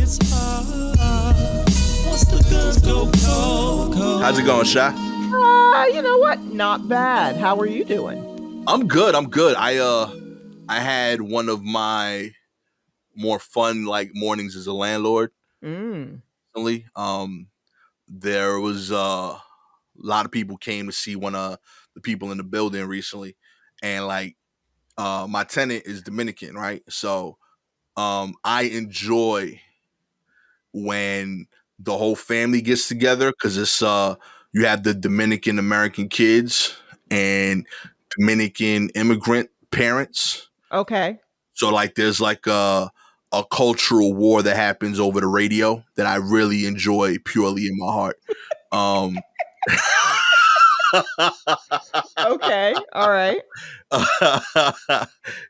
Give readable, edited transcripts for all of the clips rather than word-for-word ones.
it's hard. Once the guns go cold, cold. How's it going, Sha? You know what? Not bad. How are you doing? I'm good. I had one of my more fun like mornings as a landlord Mm. recently. There was a lot of people came to see one of the people in the building recently, and like my tenant is Dominican, right? So I enjoy when the whole family gets together because it's you have the Dominican American kids and Dominican immigrant parents. Okay. So like there's like a cultural war that happens over the radio that I really enjoy purely in my heart. Um Okay. All right.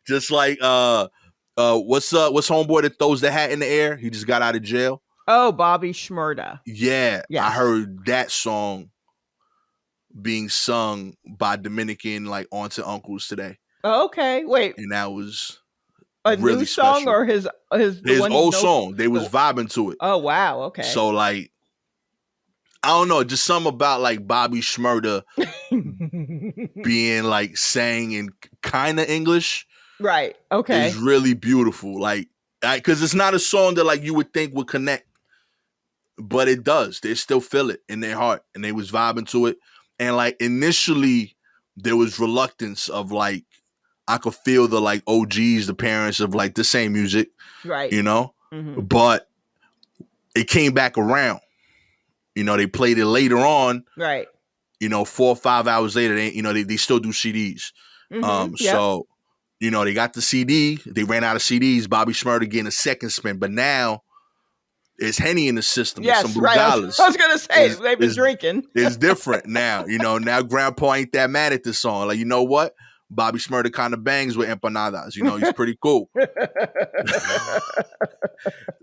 just like what's homeboy that throws the hat in the air? He just got out of jail. Oh, Bobby Shmurda. Yeah, I Yes. heard that song being sung by Dominican like aunts and uncles today, Okay. Wait. and that was A really new song special. or his the His one he old knows? song, they was vibing to it. Oh wow. Okay. So like, I don't know, just something about like Bobby Shmurda being like sang in kind of English right. Okay. is really beautiful. Like, because it's not a song that like you would think would connect, but it does. They still feel it in their heart, and they was vibing to it. And like initially, there was reluctance of like I could feel the like OGs, the parents of like the same music, Right. you know, Mhm. but it came back around. You know, they played it later on. Right. You know, 4 or 5 hours later, they still do CDs. Mhm. Yep. So, you know, they got the CD. They ran out of CDs. Bobby Shmurda getting a second spin, but now there's Henny in the system. There's Yes. some Blue Right. Dollars. I was gonna say It's- they've been it's- drinking. It's different now. You know, now Grandpa ain't that mad at this song. Like, you know what? Bobby Shmurda kind of bangs with empanadas. You know, he's pretty cool.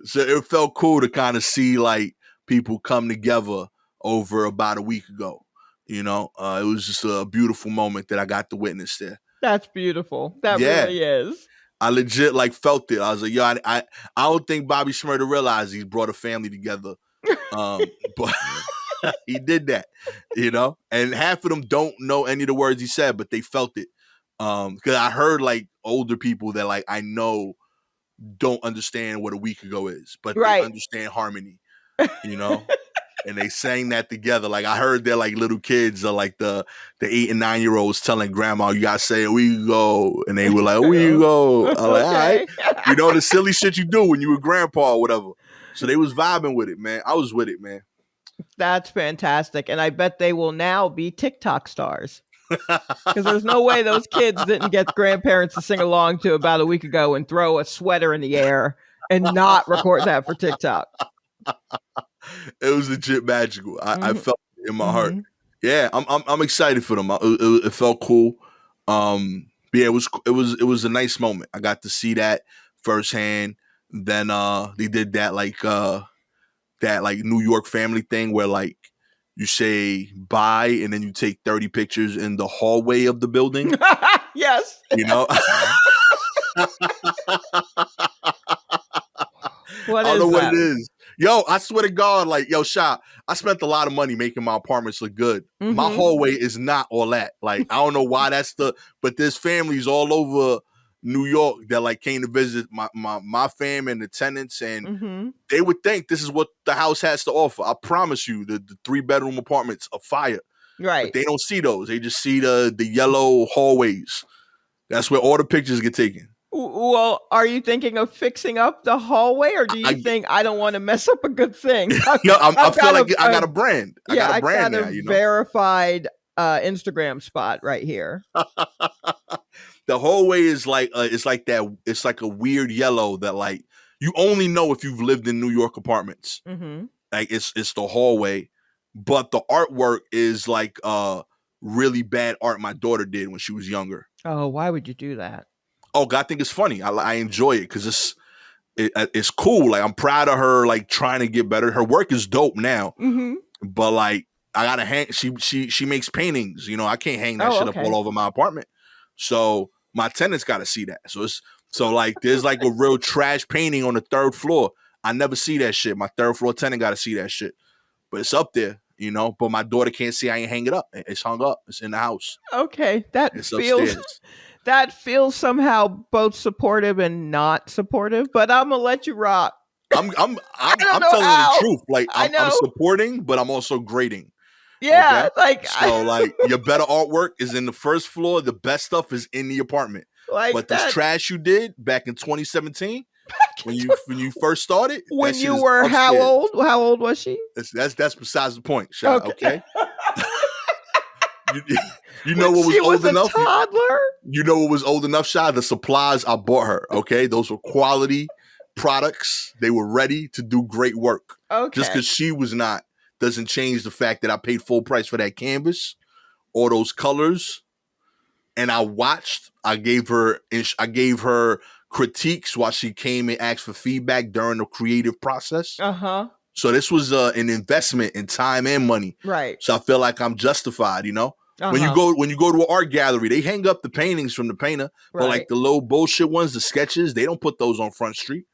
So it felt cool to kind of see like people come together over about a week ago. You know, it was just a beautiful moment that I got to witness there. That's beautiful. That Yeah. really is. I legit like felt it. I was like, yo, I don't think Bobby Shmurda realized he's brought a family together. But he did that, you know? And half of them don't know any of the words he said, but they felt it. Because I heard like older people that like I know don't understand what a week ago is, but Right. they understand harmony, you know? And they sang that together. Like I heard they're like little kids are like the 8 and 9 year olds telling grandma, you gotta say we go. And they were like, we go. I'm like, all right. You know the silly shit you do when you were grandpa or whatever. So they was vibing with it, man. I was with it, man. That's fantastic. And I bet they will now be TikTok stars. Because there's no way those kids didn't get grandparents to sing along to about a week ago and throw a sweater in the air and not record that for TikTok. It was legit magical. I felt it in my heart. Mhm. Yeah, I'm excited for them. It felt cool. Yeah, it was a nice moment. I got to see that firsthand. Then they did that like New York family thing where like you say bye and then you take 30 pictures in the hallway of the building. Yes. You know? What I don't is know what that? it is. Yo, I swear to God, like, yo, Sha, I spent a lot of money making my apartments look good. My Mhm. hallway is not all that. Like, I don't know why but there's families all over New York that like came to visit my fam and the tenants, and Mhm. they would think this is what the house has to offer. I promise you, the 3-bedroom apartments are fire. Right. But they don't see those. They just see the yellow hallways. That's where all the pictures get taken. Well, are you thinking of fixing up the hallway, or do you think I don't want to mess up a good thing? Yo, I feel like I got a brand. I got a brand now, you know? Verified Instagram spot right here. The hallway is like it's like that. It's like a weird yellow that like you only know if you've lived in New York apartments. Mm-hmm. Like it's the hallway, but the artwork is like really bad art my daughter did when she was younger. Oh, why would you do that? Oh, God, I think it's funny. I enjoy it because it's cool. Like I'm proud of her. Like trying to get better. Her work is dope now, Mm-hmm. but like I gotta hang. She makes paintings. You know, I can't hang that shit up all over my apartment. So my tenants got to see that. So like there's like a real trash painting on the 3rd floor. I never see that shit. My third floor tenant got to see that shit, but it's up there, But my daughter can't see. I ain't hang it up. It's hung up. It's in the house. Okay, It's upstairs. that feels somehow both supportive and not supportive. But I'm gonna let you rock. I'm telling you the truth. Like I'm supporting, but I'm also grading. Yeah, okay? So your better artwork is in the first floor. The best stuff is in the apartment. But this trash you did back in 2017, when you first started, when you were upstairs. How old? How old was she? That's besides the point, Shot. Okay. you know what was old enough? Toddler. You know what was old enough, Shot? The supplies I bought her. Okay, those were quality products. They were ready to do great work. Okay. Just because she was not doesn't change the fact that I paid full price for that canvas, all those colors, and I gave her critiques while she came and asked for feedback during the creative process. So this was an investment in time and money. Right. So I feel like I'm justified, When you go to an art gallery, they hang up the paintings from the painter, but like the little bullshit ones, the sketches, they don't put those on Front Street.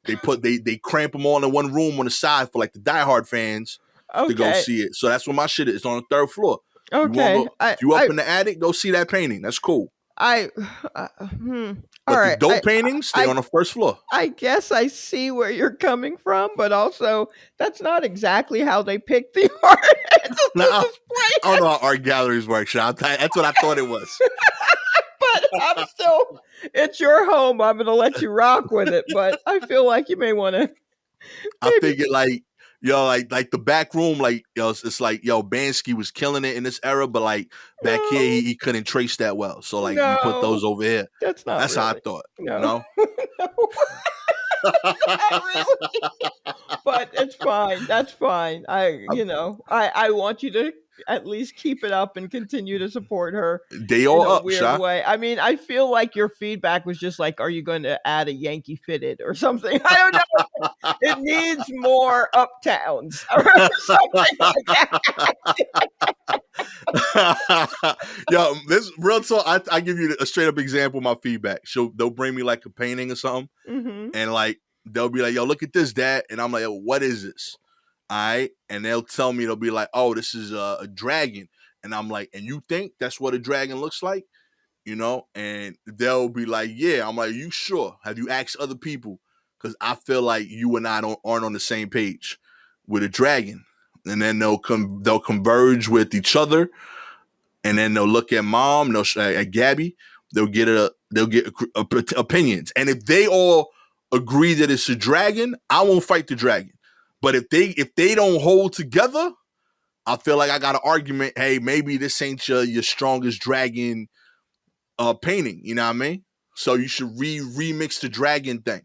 They cramp them all in one room on the side for like the diehard fans to go see it. So that's where my shit is. It's on the third floor. Okay. If you up in the attic, go see that painting. That's cool. But the dope paintings stay on the first floor. I guess I see where you're coming from, but also that's not exactly how they pick the art. I don't know how art galleries work, Sean. That's what I thought it was. But I'm still, it's your home. I'm going to let you rock with it. But I feel like you may want to. I figured like the back room, it's like, Bansky was killing it in this era, but like back here, he couldn't trace that well. So like you put those over here. That's how I thought. No. Not really. But it's fine. That's fine. I want you to at least keep it up and continue to support her. They all up, weird way. I mean, I feel like your feedback was just like, are you going to add a Yankee Fitted or something? I don't know. It needs more uptowns or something like that. Yo, this real talk. I give you a straight up example of my feedback. They'll bring me like a painting or something, and like they'll be like, "Yo, look at this, Dad," and I'm like, "Yo, what is this?" All right, and they'll tell me, they'll be like, "Oh, this is a dragon," and I'm like, "And you think that's what a dragon looks like?" And they'll be like, "Yeah." I'm like, "You sure? Have you asked other people?" Because I feel like you and I aren't on the same page with a dragon. And then they'll converge with each other, and then they'll look at Mom, at Gabby. They'll get opinions, and if they all agree that it's a dragon, I won't fight the dragon. But if they don't hold together, I feel like I got an argument. Hey, maybe this ain't your strongest dragon painting. You know what I mean? So you should remix the dragon thing.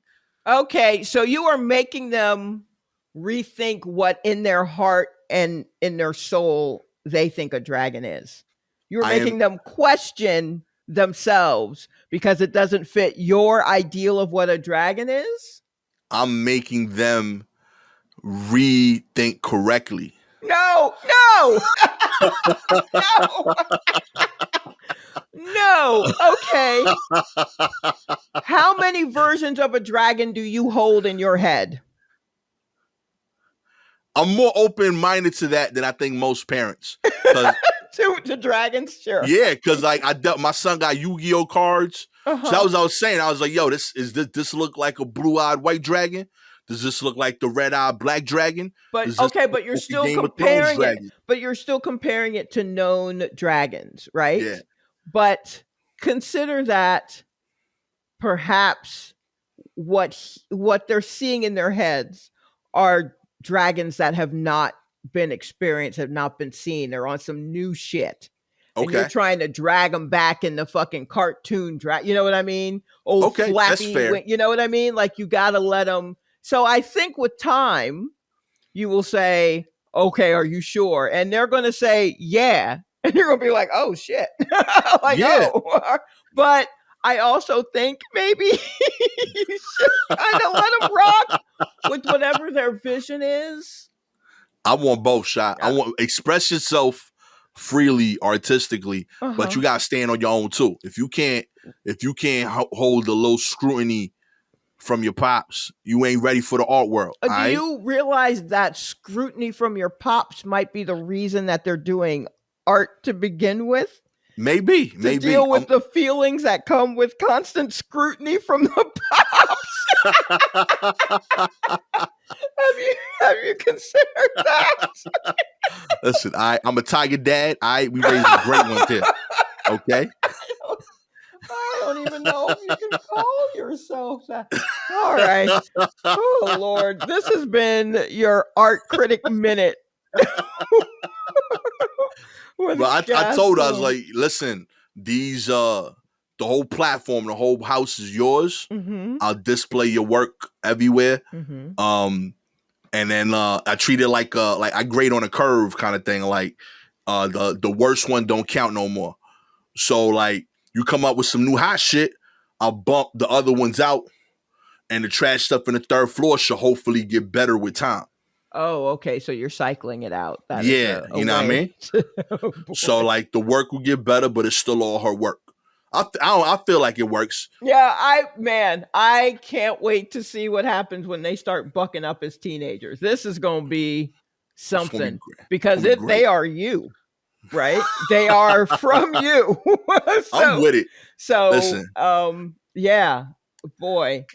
Okay, so you are making them rethink what in their heart and in their soul they think a dragon is. You're making them question themselves because it doesn't fit your ideal of what a dragon is. I'm making them rethink correctly. No. No. Okay. How many versions of a dragon do you hold in your head? I'm more open-minded to that than I think most parents. To dragons, sure. Yeah, because like my son got Yu-Gi-Oh cards. So that was what I was saying. I was like, "Yo, this look like a blue-eyed white dragon? Does this look like the red-eyed black dragon?" But you're still comparing it. But you're still comparing it to known dragons, right? Yeah. But consider that perhaps what they're seeing in their heads are dragons that have not been experienced, have not been seen. They're on some new shit. And you're trying to drag them back in the fucking cartoon you know what I mean? Flappy, that's fair. You know what I mean? Like you got to let them. So I think with time, you will say, "Okay, are you sure?" And they're going to say, "Yeah." And you're going to be like, "Oh shit." Like, yeah. Oh. But I also think maybe you should kind of let them rock with whatever their vision is. I want both, Shot. I want express yourself freely, artistically, but you gotta stand on your own too. If you can't hold the low scrutiny from your pops. You ain't ready for the art world. Do you realize that scrutiny from your pops might be the reason that they're doing art to begin with? Maybe. To deal with the feelings that come with constant scrutiny from the pops. Have you considered that? Listen, I'm a tiger dad. We raised a great one here. Okay. I don't even know if you can call yourself that. All right. Oh Lord, this has been your art critic minute. Well, I told her, I was like, listen, these the whole platform, the whole house is yours. Mm-hmm. I'll display your work everywhere. Mm-hmm. And then I treat it like I grade on a curve kind of thing. Like the worst one don't count no more. So like you come up with some new hot shit, I'll bump the other ones out, and the trash stuff in the third floor should hopefully get better with time. Oh, okay. So you're cycling it out. That yeah, is you know what I mean? Oh, so like the work will get better, but it's still all her work. I feel like it works. Yeah, I can't wait to see what happens when they start bucking up as teenagers. This is going to be something because they are you, right? They are from you. I'm with it. So, listen, yeah, boy.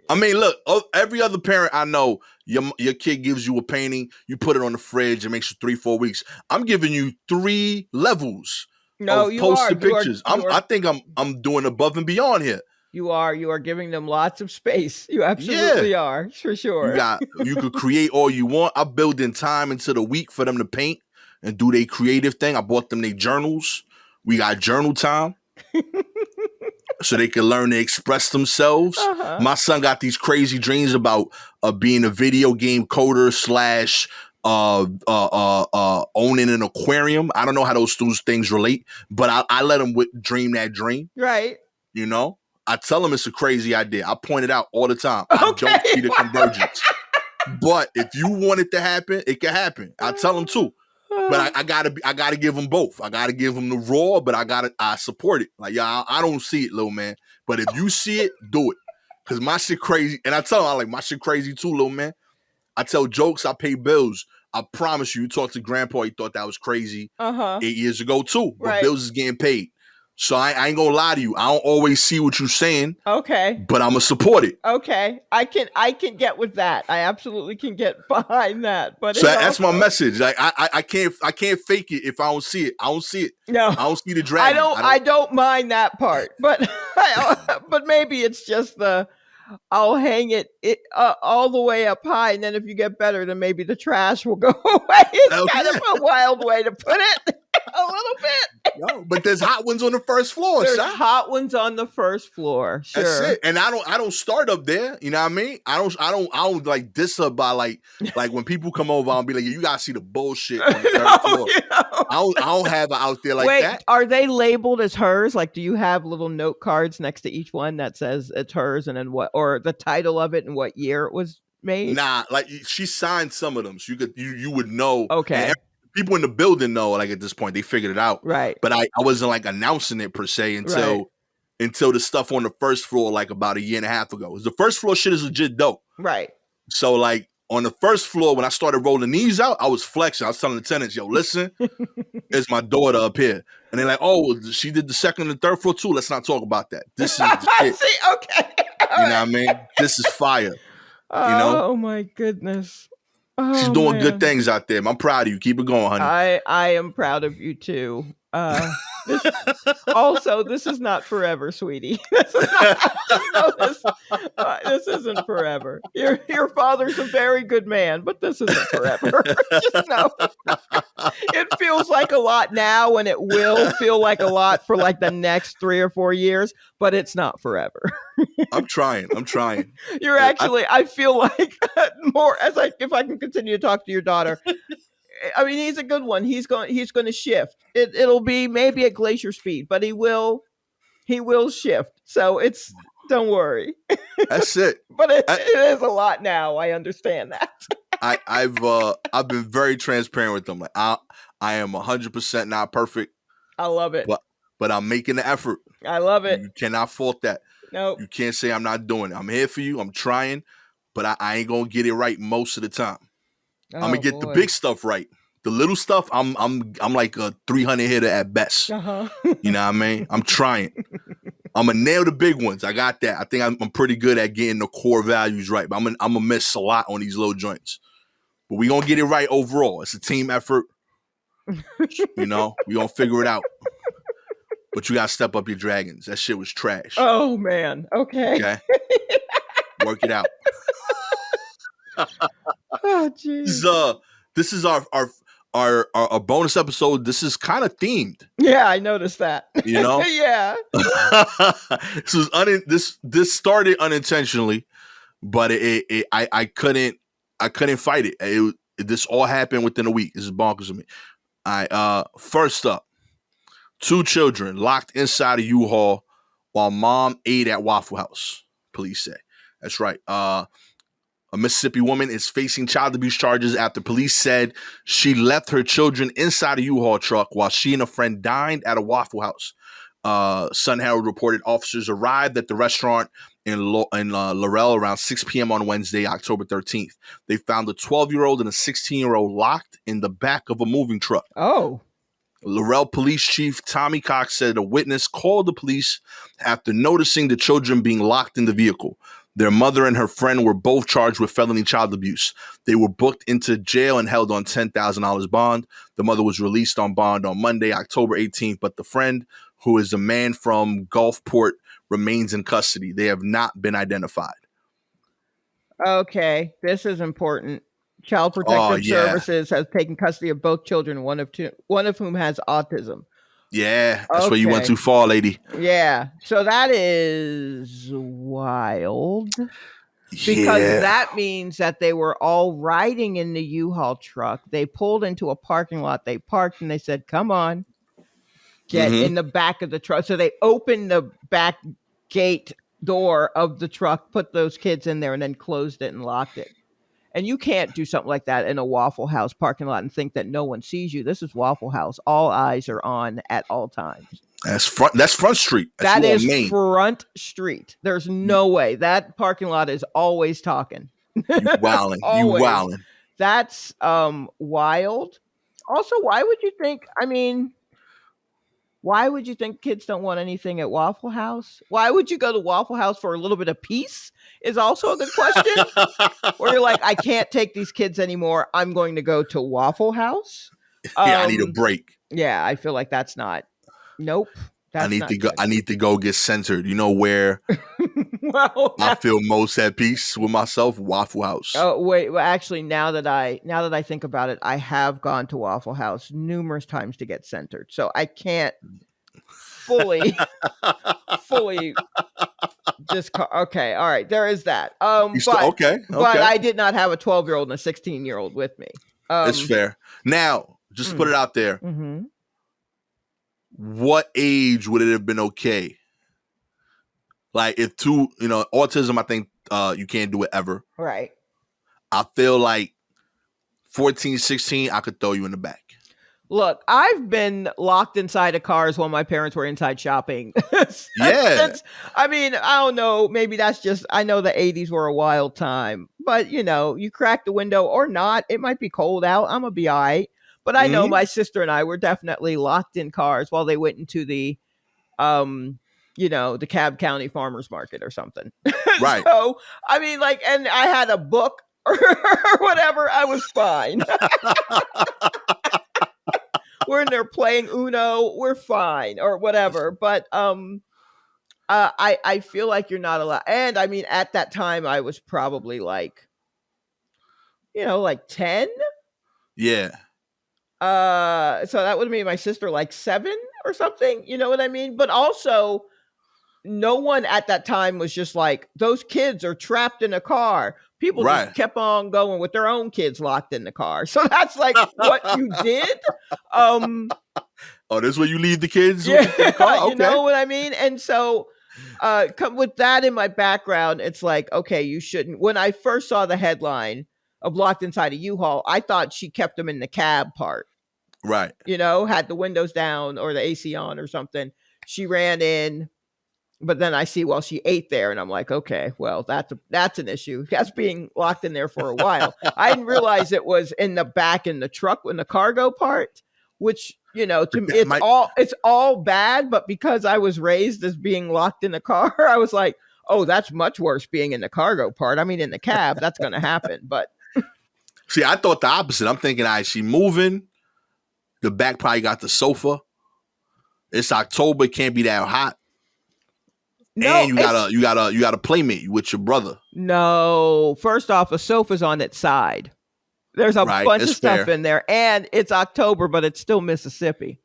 I mean, look, every other parent I know, your kid gives you a painting, you put it on the fridge, it makes you 3-4 weeks. I'm giving you 3 levels. No, of you posted are. pictures. I think I'm doing above and beyond here. You are giving them lots of space. You absolutely are, for sure. You could create all you want. I build in time into the week for them to paint and do their creative thing. I bought them their journals. We got journal time. So they can learn to express themselves. Uh-huh. My son got these crazy dreams about being a video game coder / owning an aquarium. I don't know how those things relate, but I let him dream that dream. Right. You know, I tell him it's a crazy idea. I point it out all the time. I don't see the convergence. But if you want it to happen, it can happen. I tell him too. But I gotta give them both. I gotta give them the raw, but I support it. Like, yeah, I don't see it, little man. But if you see it, do it. Cause my shit crazy. And I tell him, I like my shit crazy too, little man. I tell jokes, I pay bills. I promise you talk to grandpa, he thought that was crazy 8 years ago too. But bills is getting paid. So I ain't gonna lie to you. I don't always see what you're saying. Okay. But I'ma support it. Okay. I can get with that. I absolutely can get behind that. But so that's my message. Like I can't fake it if I don't see it. I don't see it. No. I don't see the dragon. I don't mind that part. But but maybe it's just I'll hang it all the way up high, and then if you get better, then maybe the trash will go away. It's kind of a wild way to put it. A little bit. No, but there's hot ones on the first floor. There's hot ones on the first floor. Sure. That's it. And I don't start up there. You know what I mean? I don't like diss her by like when people come over, I'll be like, you gotta see the bullshit on the third floor. I don't have it out there like that. Wait, are they labeled as hers? Like, do you have little note cards next to each one that says it's hers and then what, or the title of it and what year it was made? Nah, like she signed some of them, so you would know. Okay. People in the building know, like at this point, they figured it out. Right. But I wasn't like announcing it per se until the stuff on the first floor, like about 1.5 years ago. The first floor shit is legit dope. Right. So like on the first floor, when I started rolling these out, I was flexing. I was telling the tenants, yo, listen, it's my daughter up here. And they're like, oh, she did the second and third floor too. Let's not talk about that. This is the shit. See, okay. You know what I mean? This is fire. You know? Oh my goodness. Oh, she's doing good things out there. I'm proud of you. Keep it going, honey. I am proud of you too. This is not forever, sweetie. This isn't forever. Your father's a very good man, but this isn't forever. Just know. It feels like a lot now, and it will feel like a lot for like the next 3 or 4 years, but it's not forever. I'm trying. You're actually, I feel like more if I can continue to talk to your daughter. I mean, he's a good one. He's going to shift. It'll be maybe at glacier speed, but he will shift. So don't worry. That's it. But it is a lot now. I understand that. I've been very transparent with them. Like I am 100% not perfect. I love it. But I'm making the effort. I love it. You cannot fault that. Nope. You can't say I'm not doing it. I'm here for you. I'm trying, but I ain't gonna get it right most of the time. I'm gonna get the big stuff right. The little stuff, I'm like a 300 hitter at best. Uh-huh. You know what I mean? I'm trying. I'm gonna nail the big ones. I got that. I think I'm pretty good at getting the core values right, but I'm gonna miss a lot on these little joints. But we gonna get it right overall. It's a team effort. You know, we gonna figure it out. But you gotta step up your dragons. That shit was trash. Oh man. Okay. Okay. Work it out. Oh geez. This is our bonus episode. This is kind of themed. Yeah, I noticed that. You know? Yeah. This started unintentionally, but I couldn't fight it. This all happened within a week. This is bonkers to me. First up, 2 children locked inside a U-Haul while mom ate at Waffle House. Police say. That's right. A Mississippi woman is facing child abuse charges after police said she left her children inside a U-Haul truck while she and a friend dined at a Waffle House. Sun Herald reported officers arrived at the restaurant in Laurel around 6 p.m. on Wednesday, October 13th. They found a 12-year-old and a 16-year-old locked in the back of a moving truck. Oh. Laurel Police Chief Tommy Cox said a witness called the police after noticing the children being locked in the vehicle. Their mother and her friend were both charged with felony child abuse. They were booked into jail and held on $10,000 bond. The mother was released on bond on Monday, October 18th, but the friend, who is a man from Gulfport, remains in custody. They have not been identified. Okay, this is important. Child Protective Services has taken custody of both children, one of whom has autism. Yeah, that's where you went too far, lady. Yeah, so that is wild. Because that means that they were all riding in the U-Haul truck. They pulled into a parking lot. They parked and they said, come on, get in the back of the truck. So they opened the back gate door of the truck, put those kids in there, and then closed it and locked it. And you can't do something like that in a Waffle House parking lot and think that no one sees you. This is Waffle House. All eyes are on at all times. That's front street. That is front street. There's no way. That parking lot is always talking. You wildin'. You wildin'. That's wild. Also, why would you think, why would you think kids don't want anything at Waffle House? Why would you go to Waffle House for a little bit of peace is also a good question. Where you're like, I can't take these kids anymore. I'm going to go to Waffle House. I need a break. Yeah, I feel like that's not. Nope. I need to go. I need to go get centered. You know where well, I feel most at peace with myself? Waffle House. Oh wait, well, actually, now that I think about it, I have gone to Waffle House numerous times to get centered, so I can't fully discard. Okay, all right, there is that. Okay. But I did not have a 12-year-old and a 16-year-old with me. That's fair. Now, just put it out there. Mm-hmm. What age would it have been okay? Like if autism, I think you can't do it ever. Right. I feel like 14, 16, I could throw you in the back. Look, I've been locked inside of cars while my parents were inside shopping. Yeah. I don't know. Maybe that's just, I know the 80s were a wild time. But, you crack the window or not. It might be cold out. I'm going to be all right. But I know my sister and I were definitely locked in cars while they went into the, the DeKalb County Farmers Market or something. Right. So, and I had a book or whatever. I was fine. We're in there playing Uno. We're fine or whatever. But I feel like you're not allowed. And at that time, I was probably like 10. Yeah. So that would mean my sister like 7 or something. You know what I mean? But also, no one at that time was just like, those kids are trapped in a car. People just kept on going with their own kids locked in the car. So that's like what you did. Oh, this is where you leave the kids? Yeah, in the car? Okay. You know what I mean? And so with that in my background, it's like, okay, you shouldn't. When I first saw the headline of locked inside a U-Haul, I thought she kept them in the cab part. Right. Had the windows down or the AC on or something. She ran in, But then I see, well, she ate there, and I'm like, okay, well, that's an issue. That's being locked in there for a while. I didn't realize it was in the back in the truck in the cargo part, which to me, That might it's all bad. But because I was raised as being locked in the car, I was like, oh, that's much worse being in the cargo part. I mean, in the cab, that's going to happen. But see, I thought the opposite. I'm thinking, all right, she moving. The back probably got the sofa. It's October, it can't be that hot. no, And you got a playmate with your brother. no. First off, a sofa's on its side. There's a Right, bunch it's of stuff fair. in there, and it's October, but it's still Mississippi.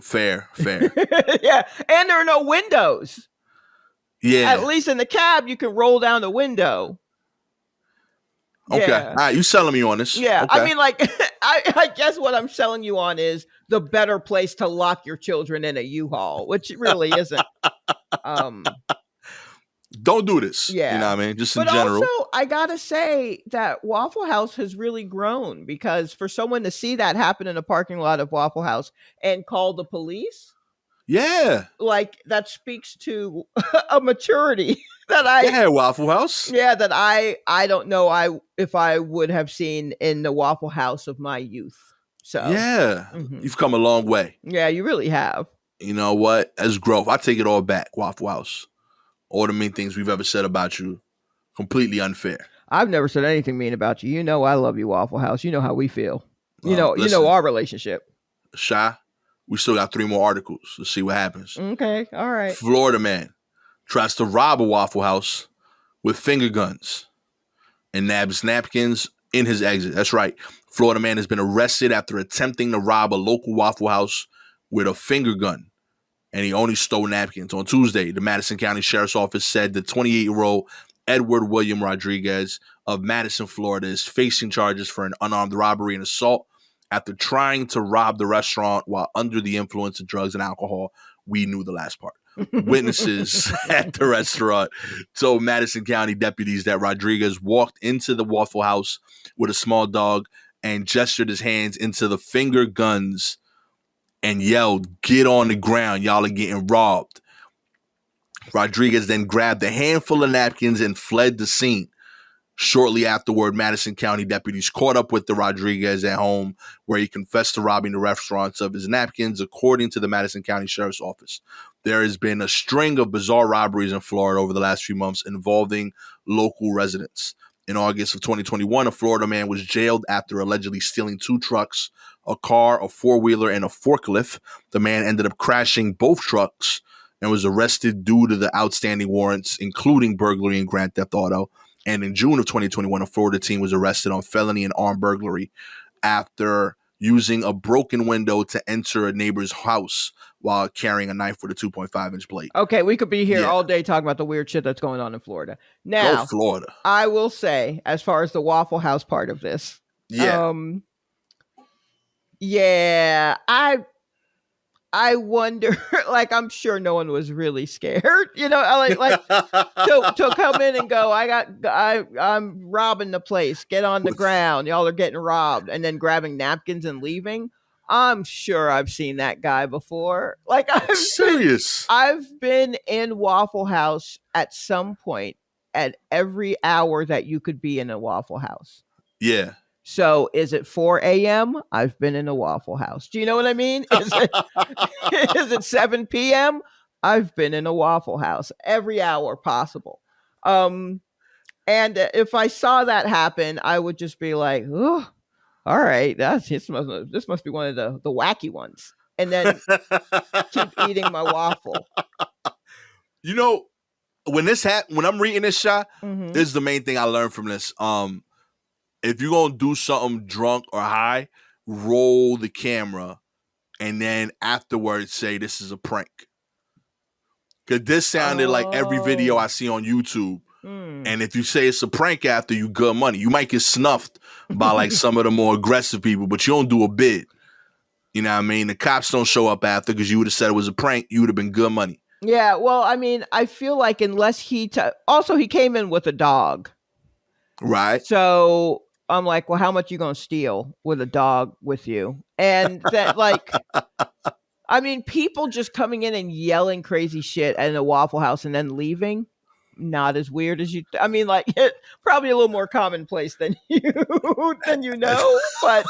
Fair. Yeah, and there are no windows. Yeah. At least in the cab, you can roll down the window. Okay. Yeah. All right, you selling me on this. Yeah, Okay. I mean, like, I guess what I'm selling you on is the better place to lock your children in a U-Haul, which really isn't. Don't do this. Yeah. You know what I mean? Just in But general. also, I gotta say that Waffle House has really grown, because for someone to see that happen in a parking lot of Waffle House and call the police, Yeah. like, that speaks to a maturity that Waffle House. that I don't know if I would have seen in the Waffle House of my youth. So Yeah. Mhm. You've come a long way. Yeah, you really have. You know what? As growth, I take it all back, Waffle House. All the mean things we've ever said about you, completely unfair. I've never said anything mean about you. You know I love you, Waffle House. You know how we feel. You Listen, know our relationship. Shy, we still got 3 more articles. Let's see what happens. Okay, all right. Florida man tries to rob a Waffle House with finger guns and nabs napkins in his exit. That's right. Florida man has been arrested after attempting to rob a local Waffle House with a finger gun, and he only stole napkins. On Tuesday, the Madison County Sheriff's Office said the 28-year-old Edward William Rodriguez of Madison, Florida, is facing charges for an unarmed robbery and assault after trying to rob the restaurant while under the influence of drugs and alcohol. We knew the last part. Witnesses at the restaurant told Madison County deputies that Rodriguez walked into the Waffle House with a small dog and gestured his hands into the finger guns and yelled, "Get on the ground, y'all are getting robbed." Rodriguez then grabbed a handful of napkins and fled the scene. Shortly afterward, Madison County deputies caught up with the Rodriguez at home, where he confessed to robbing the restaurants of his napkins, according to the Madison County Sheriff's Office. There has been a string of bizarre robberies in Florida over the last few months involving local residents. In August of 2021, a Florida man was jailed after allegedly stealing 2 trucks, a car, a 4-wheeler, and a forklift. The man ended up crashing both trucks and was arrested due to the outstanding warrants, including burglary and grand theft auto. And in June of 2021, a Florida teen was arrested on felony and armed burglary after using a broken window to enter a neighbor's house while carrying a knife with a 2.5-inch blade. Okay, we could be here Yeah. all day talking about the weird shit that's going on in Florida. Go Now, Florida. I will say, as far as the Waffle House part of this, Yeah. yeah, I wonder, like, I'm sure no one was really scared, like to come in and go, I'm robbing the place, get on the ground, y'all are getting robbed, and then grabbing napkins and leaving. I'm sure I've seen that guy before. Like, Serious. I've been in Waffle House at some point at every hour that you could be in a Waffle House. Yeah. So is it 4 a.m.? I've been in a Waffle House. Do you know what I mean? Is it 7 p.m.? I've been in a Waffle House every hour possible. And if I saw that happen, I would just be like, oh, all right, this must be one of the wacky ones. And then keep eating my waffle. You know, when I'm reading this shot, Mhm. this is the main thing I learned from this. If you're gonna do something drunk or high, roll the camera and then afterwards say this is a prank. Cause this sounded like every video I see on YouTube. And if you say it's a prank after, you good money. You might get snuffed by like some of the more aggressive people, but you don't do a bid. You know what I mean? The cops don't show up after because you would have said it was a prank. You would have been good money. Yeah, well, I mean, I feel like unless also he came in with a dog. Right. So I'm like, well, how much you gonna steal with a dog with you? And that, like, I mean, people just coming in and yelling crazy shit at a Waffle House and then leaving, not as weird as you. I mean, like probably a little more commonplace than you know. But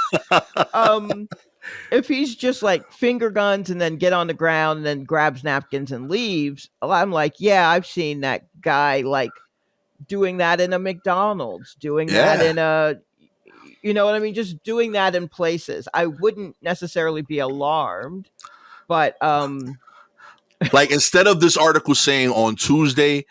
if he's just like finger guns and then get on the ground and then grabs napkins and leaves, I'm like, yeah, I've seen that guy like doing that in a McDonald's, doing that Yeah. in a, you know what I mean? Just doing that in places. I wouldn't necessarily be alarmed, but Like instead of this article saying on Tuesday,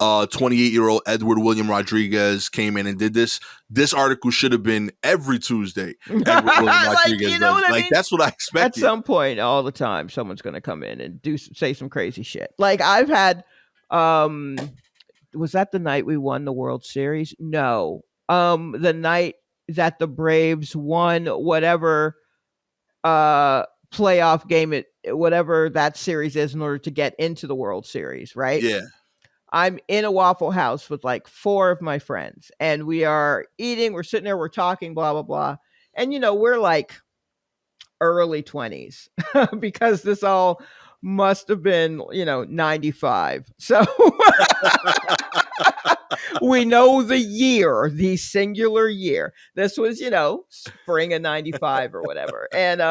28-year-old Edward William Rodriguez came in and did this. This article should have been every Tuesday. Edward William like, Rodriguez you know does. what I Like mean? that's what I At expected. some point, all the time, someone's going to come in and say some crazy shit. Like I've had, was that the night we won the World Series? No, the night that the Braves won whatever playoff game whatever that series is in order to get into the World Series, right? Yeah. I'm in a Waffle House with like 4 of my friends, and we are eating, we're sitting there, we're talking, blah, blah, blah. And, you know, we're like early 20s because this all must have been, you know, 95. So we know the year, the singular year. This was, you know, spring of 95 or whatever. And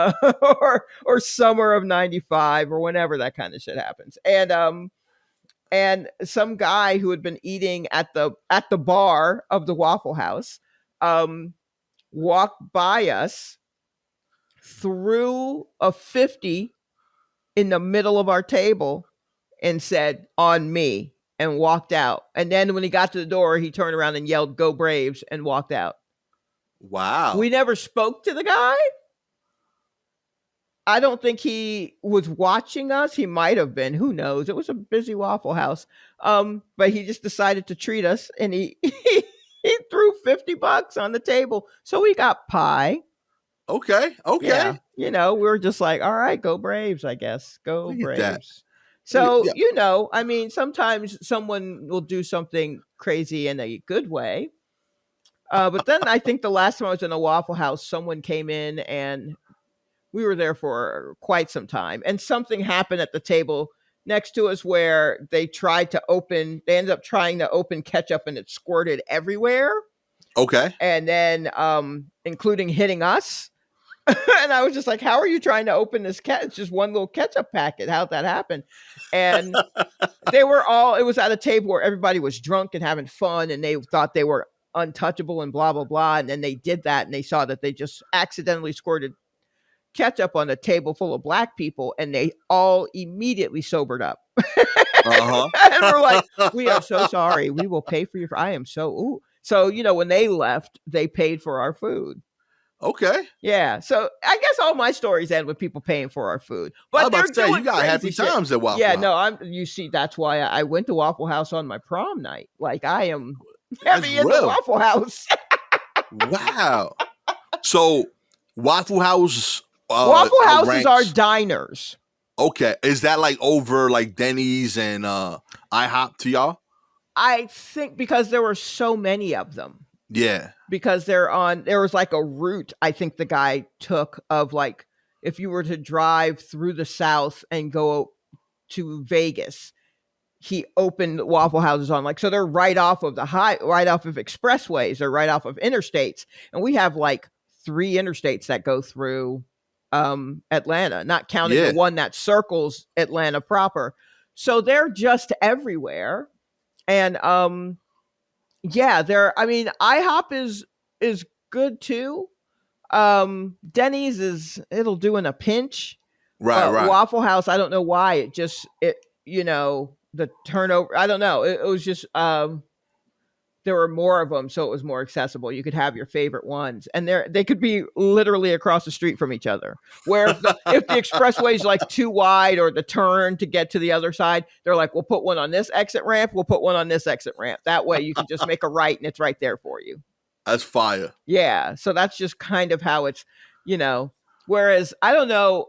or summer of 95 or whenever that kind of shit happens. And some guy who had been eating at the bar of the Waffle House walked by us, threw a 50 in the middle of our table and said, "On me," and walked out. And then when he got to the door, he turned around and yelled, "Go Braves," and walked out. Wow. We never spoke to the guy. I don't think he was watching us. He might have been. Who knows? It was a busy Waffle House. But he just decided to treat us, and he he threw $50 on the table. So we got pie. Okay. Yeah, you know, we were just like, all right, go Braves, I guess. Go Look at that. Braves. So, Yeah. you know, I mean, sometimes someone will do something crazy in a good way. But then I think the last time I was in a Waffle House, someone came in and we were there for quite some time. And something happened at the table next to us where they ended up trying to open ketchup and it squirted everywhere. Okay. And then including hitting us. And I was just like, how are you trying to open this it's just one little ketchup packet? How'd that happen? And it was at a table where everybody was drunk and having fun and they thought they were untouchable and blah, blah, blah. And then they did that and they saw that they just accidentally squirted ketchup on a table full of black people and they all immediately sobered up. Uh-huh. And we're like, we are so sorry. We will pay for your, I am so, So, you know, when they left, they paid for our food. Okay. Yeah. So I guess all my stories end with people paying for our food. But I was they're about to say, doing you got crazy happy shit. times at Waffle Yeah, House. no, you see, that's why I went to Waffle House on my prom night. Like I am That's heavy into real. Waffle House. Wow. So Waffle House Waffle Houses are ranks. diners. Okay. Is that like over like Denny's and IHOP to y'all? I think because there were so many of them. Yeah. Because there was like a route I think the guy took of like if you were to drive through the South and go to Vegas, he opened Waffle Houses on like, so they're right off of expressways or right off of interstates. And we have like 3 interstates that go through Atlanta, not counting the one that circles Atlanta proper. So they're just everywhere. And yeah, IHOP is good too. Denny's it'll do in a pinch. Right. Waffle House, I don't know why you know, the turnover, I don't know. It was just there were more of them, so it was more accessible. You could have your favorite ones, and they could be literally across the street from each other. Where if the expressway is like too wide or the turn to get to the other side, they're like, we'll put one on this exit ramp, we'll put one on this exit ramp. That way you can just make a right and it's right there for you. That's fire. Yeah, so that's just kind of how it's, you know. Whereas I don't know,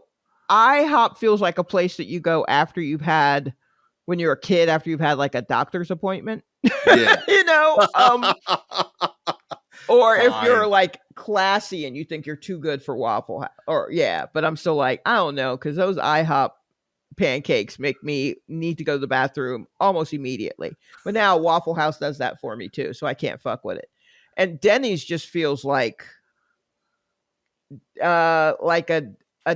IHOP feels like a place that you go after you've had, when you're a kid, after you've had like a doctor's appointment. Yeah. You know, Or if you're Fine. like classy and you think you're too good for Waffle House, or yeah, but I'm still like, I don't know, because those IHOP pancakes make me need to go to the bathroom almost immediately. But now Waffle House does that for me too, so I can't fuck with it. And Denny's just feels like a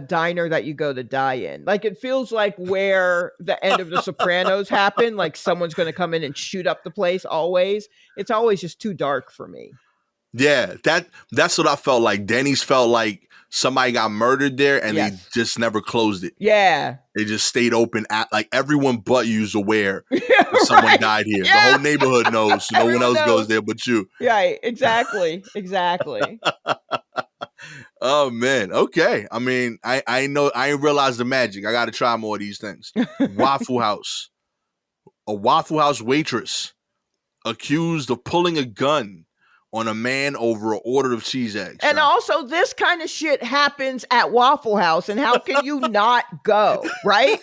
diner that you go to die in. Like it feels like where the end of The Sopranos happened, like someone's going to come in and shoot up the place always. It's always just too dark for me. Yeah, that's what I felt like. Denny's felt like somebody got murdered there and they Yes. just never closed it. Yeah. They just stayed open at like everyone but you's aware that someone Right. died here. The Yeah. whole neighborhood knows. So no one Everyone else knows. goes there but you. Yeah, exactly. Exactly. Oh man. Okay. I mean, I know I ain't realized the magic. I gotta try more of these things. Waffle House. A Waffle House waitress accused of pulling a gun on a man over an order of cheese eggs. And also, this kind of shit happens at Waffle House, and how can you not go, right?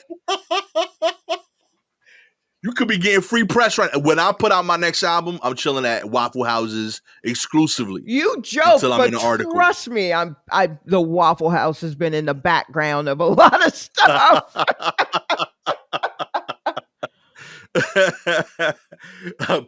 You could be getting free press right when I put out my next album. I'm chilling at Waffle Houses exclusively. You joke, Until I'm but in an article. trust me, the Waffle House has been in the background of a lot of stuff.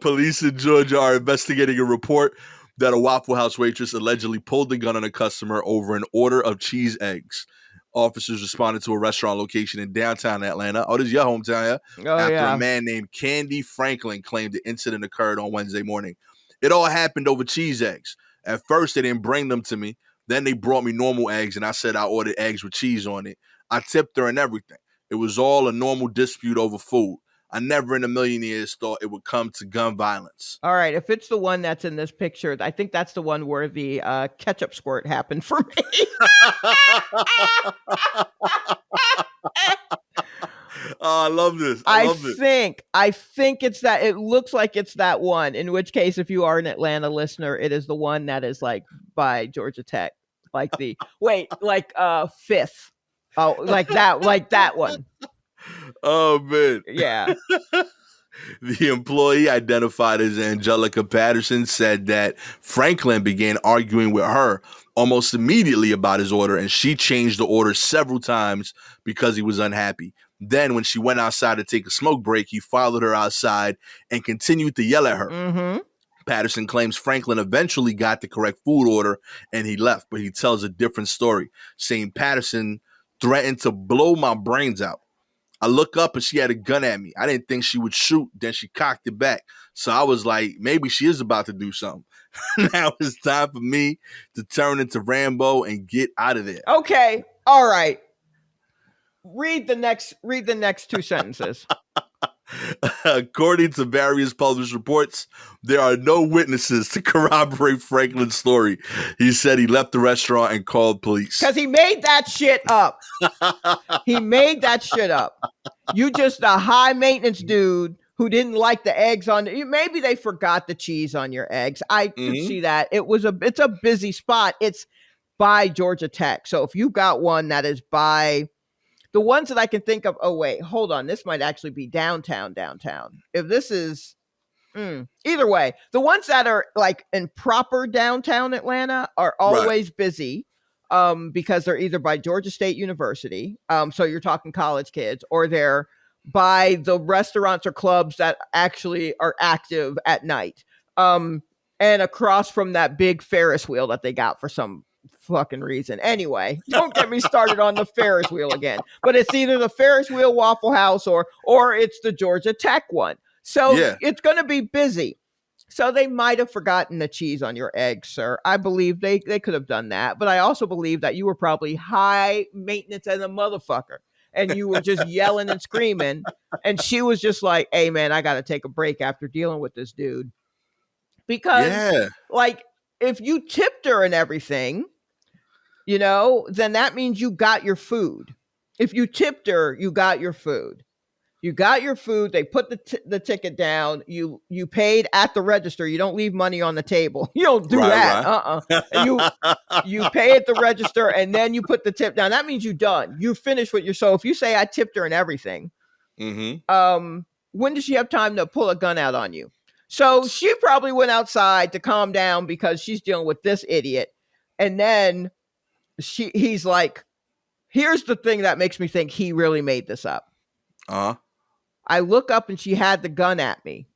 Police in Georgia are investigating a report that a Waffle House waitress allegedly pulled the gun on a customer over an order of cheese eggs. Officers responded to a restaurant location in downtown Atlanta. Oh, this is your hometown, yeah? After a man named Candy Franklin claimed the incident occurred on Wednesday morning. It all happened over cheese eggs. At first, they didn't bring them to me. Then they brought me normal eggs, and I said I ordered eggs with cheese on it. I tipped her and everything. It was all a normal dispute over food. I never in a million years thought it would come to gun violence. All right, if it's the one that's in this picture, I think that's the one where the ketchup squirt happened for me. Oh, I love this. I think it's that. It looks like it's that one. In which case, if you are an Atlanta listener, it is the one that is like by Georgia Tech, like Fifth. Oh, like that one. Oh man. Yeah. The employee, identified as Angelica Patterson, said that Franklin began arguing with her almost immediately about his order, and she changed the order several times because he was unhappy. Then, when she went outside to take a smoke break, he followed her outside and continued to yell at her. Mm-hmm. Patterson claims Franklin eventually got the correct food order and he left, but he tells a different story, saying Patterson threatened to blow my brains out. I look up and she had a gun at me. I didn't think she would shoot. Then she cocked it back. So I was like, maybe she is about to do something. Now it's time for me to turn into Rambo and get out of there. Okay. All right. Read the next two sentences. According to various published reports, there are no witnesses to corroborate Franklin's story. He said he left the restaurant and called police. Because he made that shit up. He made that shit up. You just a high maintenance dude who didn't like the eggs on it. Maybe they forgot the cheese on your eggs. I could see that. It's a busy spot. It's by Georgia Tech. So if you got one that is by the ones that I can think of, oh wait, hold on. This might actually be downtown. If this is either way, the ones that are like in proper downtown Atlanta are always busy because they're either by Georgia State University. So you're talking college kids, or they're by the restaurants or clubs that actually are active at night. And across from that big Ferris wheel that they got for some fucking reason. Anyway, don't get me started on the Ferris wheel again. But it's either the Ferris wheel Waffle House or it's the Georgia Tech one. So it's going to be busy. So they might have forgotten the cheese on your eggs, sir. I believe they could have done that. But I also believe that you were probably high maintenance as a motherfucker. And you were just yelling and screaming. And she was just like, hey, man, I got to take a break after dealing with this dude. Because, like, if you tipped her and everything, then that means you got your food. If you tipped her, you got your food. You got your food. They put the ticket down. You paid at the register. You don't leave money on the table. You don't do that. You pay at the register and then you put the tip down. That means you're done. You finished with your. So if you say I tipped her and everything, when does she have time to pull a gun out on you? So she probably went outside to calm down because she's dealing with this idiot. And then he's like, here's the thing that makes me think he really made this up. I look up and she had the gun at me.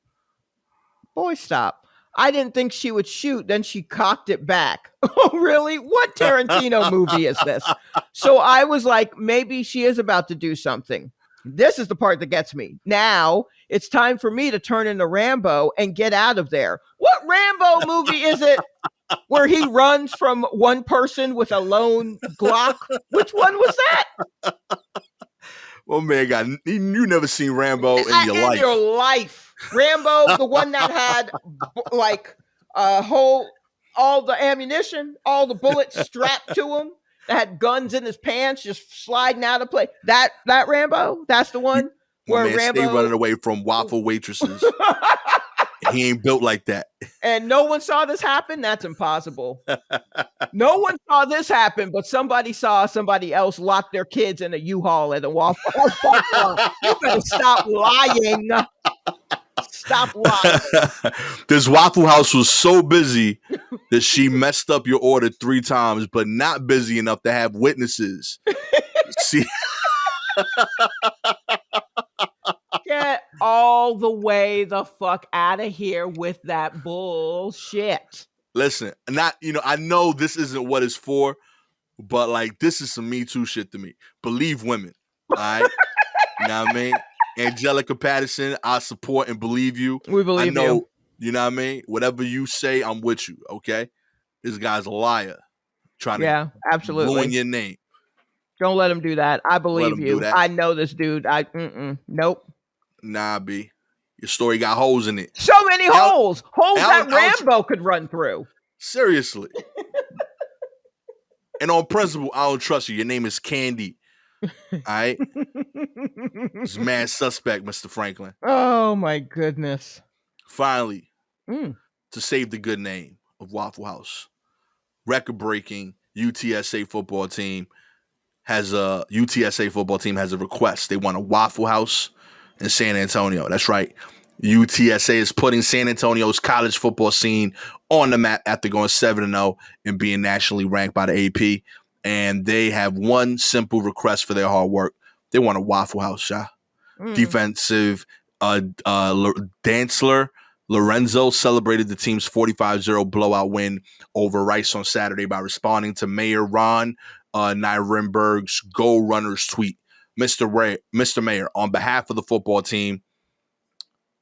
Boy, stop. I didn't think she would shoot. Then she cocked it back. Oh, really? What Tarantino movie is this? So I was like, maybe she is about to do something. This is the part that gets me. Now it's time for me to turn into Rambo and get out of there. What Rambo movie is it where he runs from one person with a lone Glock? Which one was that? Oh man, God, you never seen Rambo in your life. Rambo, the one that had like all the ammunition, all the bullets strapped to him, that had guns in his pants, just sliding out of play. That Rambo, that's the one where Rambo stay running away from waffle waitresses. He ain't built like that. And no one saw this happen? That's impossible. No one saw this happen, but somebody saw somebody else lock their kids in a U-Haul at a Waffle House. You better stop lying. Stop lying. This Waffle House was so busy that she messed up your order 3 times, but not busy enough to have witnesses. See? Get all the way the fuck out of here with that bullshit. Listen, I know this isn't what it's for, but like this is some Me Too shit to me. Believe women. All right. You know what I mean? Angelica Patterson, I support and believe you. We believe you. You know what I mean? Whatever you say, I'm with you. Okay. This guy's a liar. Trying to absolutely ruin your name. Don't let him do that. I believe you. I know this dude. Nope. Nah, B. Your story got holes in it. So many holes. Holes that Rambo could run through. Seriously. And on principle, I don't trust you. Your name is Candy. All right? It's mad suspect, Mr. Franklin. Oh, my goodness. Finally, to save the good name of Waffle House, record-breaking UTSA football team has a request. They want a Waffle House in San Antonio. That's right. UTSA is putting San Antonio's college football scene on the map after going 7-0 and being nationally ranked by the AP. And they have one simple request for their hard work. They want a Waffle House, Sha. Defensive Dantzler Lorenzo celebrated the team's 45-0 blowout win over Rice on Saturday by responding to Mayor Ron Nirenberg's Go Runners tweet. Mr. Mayor, on behalf of the football team,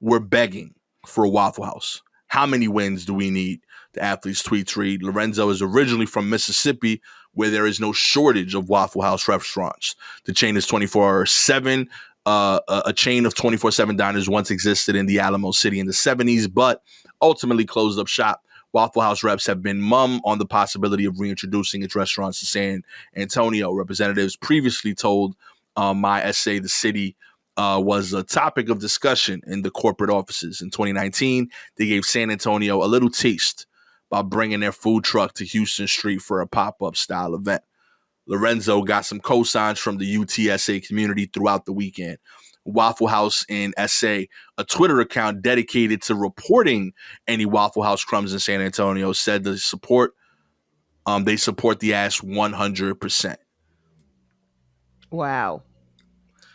we're begging for a Waffle House. How many wins do we need? The athlete's tweets read. Lorenzo is originally from Mississippi, where there is no shortage of Waffle House restaurants. The chain is 24/7. A chain of 24/7 diners once existed in the Alamo City in the 70s, but ultimately closed up shop. Waffle House reps have been mum on the possibility of reintroducing its restaurants to San Antonio. Representatives previously told my essay the city was a topic of discussion in the corporate offices. In 2019, they gave San Antonio a little taste by bringing their food truck to Houston Street for a pop-up style event. Lorenzo got some cosigns from the UTSA community throughout the weekend. Waffle House in SA, a Twitter account dedicated to reporting any Waffle House crumbs in San Antonio, said they support the ask 100%. Wow.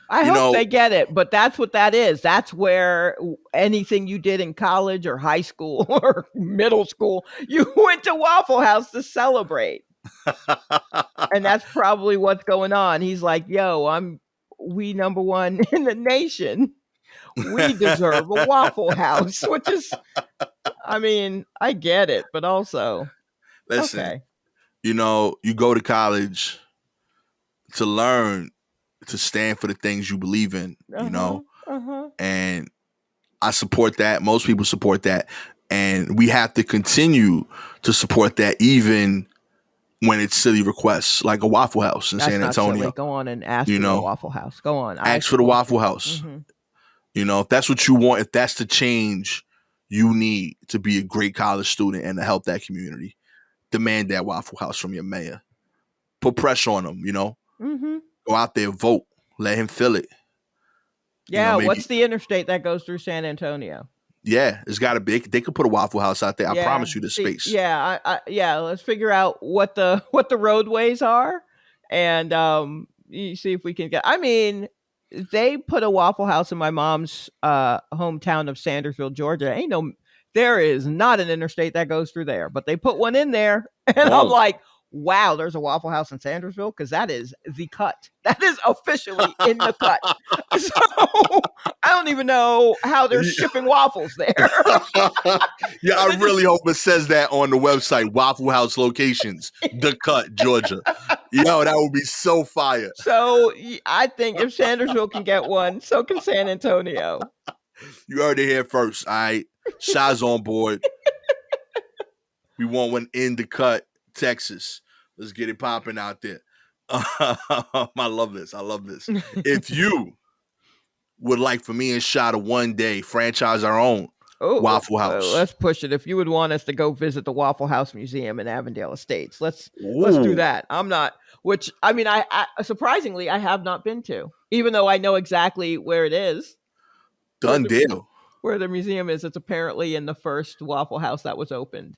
I hope they get it, but that's what that is. That's where anything you did in college or high school or middle school, you went to Waffle House to celebrate. And that's probably what's going on. He's like, yo, we number one in the nation. We deserve a Waffle House, which is, I mean, I get it, but also, listen, okay. You go to college to learn, to stand for the things you believe in, and I support that. Most people support that. And we have to continue to support that even when it's silly requests, like a Waffle House in San Antonio. Silly. Go on and ask for the Waffle House. Go on. Ask for the Waffle House. If that's what you want, if that's the change you need to be a great college student and to help that community, demand that Waffle House from your mayor. Put pressure on him, Go out there, vote. Let him feel it. Yeah, what's the interstate that goes through San Antonio? Yeah, it's got to be. They could put a Waffle House out there. I Yeah, promise you the see, space. yeah, yeah. Let's figure out what the roadways are, and you see if we can get. I mean, they put a Waffle House in my mom's hometown of Sandersville, Georgia. There is not an interstate that goes through there, but they put one in there, and I'm Whoa. like, wow, there's a Waffle House in Sandersville, because that is the cut. That is officially in the cut. So I don't even know how they're shipping waffles there. Yeah, I really hope it says that on the website. Waffle House locations, the cut, Georgia. Yo, that would be so fire. So I think if Sandersville can get one, so can San Antonio. You heard it here first. All right, Shaw's on board. We want one in the cut, Texas. Let's get it popping out there. I love this. I love this. If you would like for me and Shaw to one day franchise our own Waffle House, let's push it. If you would want us to go visit the Waffle House Museum in Avondale Estates, let's do that. I'm not. Which I mean, I surprisingly I have not been to, even though I know exactly where it is. Done deal. Where the museum is. It's apparently in the first Waffle House that was opened.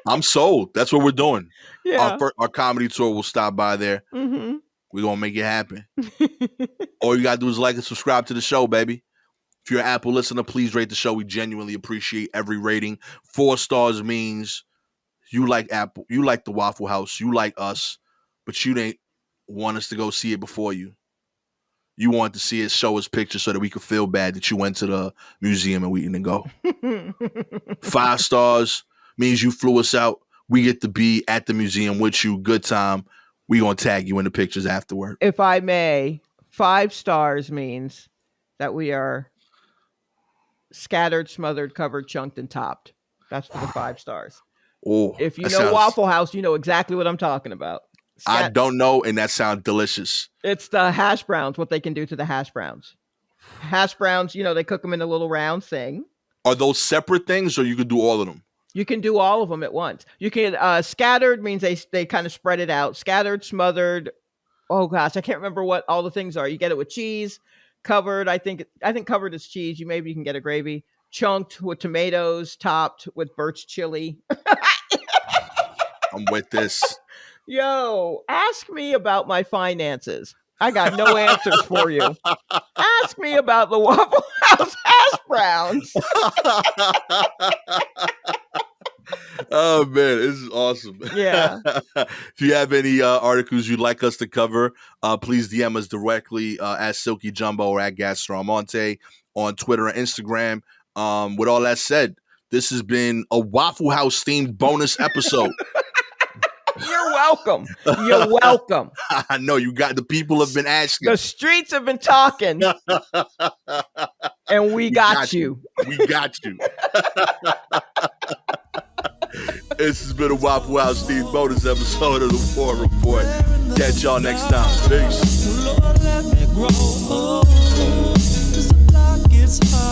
I'm sold. That's what we're doing. Yeah. Our comedy tour will stop by there. Mm-hmm. We're going to make it happen. All you got to do is like and subscribe to the show, baby. If you're an Apple listener, please rate the show. We genuinely appreciate every rating. 4 stars means you like Apple. You like the Waffle House. You like us. But you didn't want us to go see it before you. You want to see it, show us pictures so that we could feel bad that you went to the museum and we didn't go. 5 stars means you flew us out. We get to be at the museum with you. Good time. We gonna tag you in the pictures afterward. If I may, 5 stars means that we are scattered, smothered, covered, chunked, and topped. That's for the 5 stars. Oh, if you know Waffle House, you know exactly what I'm talking about. I don't know, and that sounds delicious. It's the hash browns, what they can do to the hash browns. Hash browns, they cook them in a little round thing. Are those separate things, or you could do all of them? You can do all of them at once. You can scattered means they kind of spread it out. Scattered, smothered. Oh gosh, I can't remember what all the things are. You get it with cheese. Covered, I think covered is cheese. Maybe you can get a gravy. Chunked with tomatoes. Topped with Birch chili. I'm with this. Yo, ask me about my finances. I got no answers for you. Ask me about the Waffle House hash browns. Oh man, this is awesome. Yeah. If you have any articles you'd like us to cover, please DM us directly at Silky Jumbo or at Gastor Almonte on Twitter and Instagram. With all that said, this has been a Waffle House themed bonus episode. You're welcome. You're welcome. I know you got the people have been asking. The streets have been talking. And we got you. We got you. This has been a Waffle House themed bonus episode of the War Report. Catch y'all next time. Peace. Lord, let me grow. 'Cause the block gets hot.